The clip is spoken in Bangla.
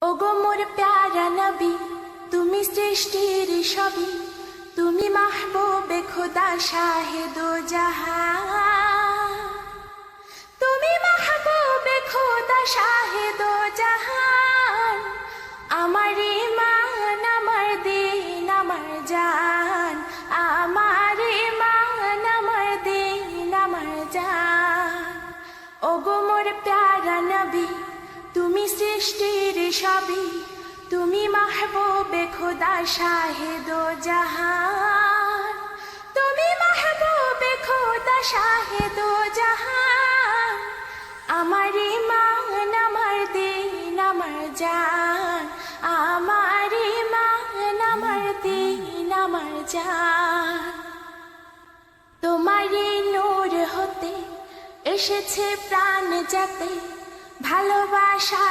ওগো মোর প্যারা নবী, তুমি সৃষ্টির সবই, তুমি মাহবুবে খোদা শাহেদো জাহান, তুমি মাহবুবে খোদা শাহেদো জাহান। আমার ইমান, আমার দিন, আমার জান, আমার ইমান, আমার দিন, আমার জান। ওগো মোর প্যারা নবী, তুমি সৃষ্টির সবই, তুমি মাহবুবে খোদা শাহেদো জাহান, তুমি মাহবুবে খোদা শাহেদো জাহান। আমার ইমান, আমার দিন, আমার জান, আমার ইমান, আমার দিন, আমার জান। তোমারই নূর হতে এসেছে প্রাণ যাতে, ভালোবাসা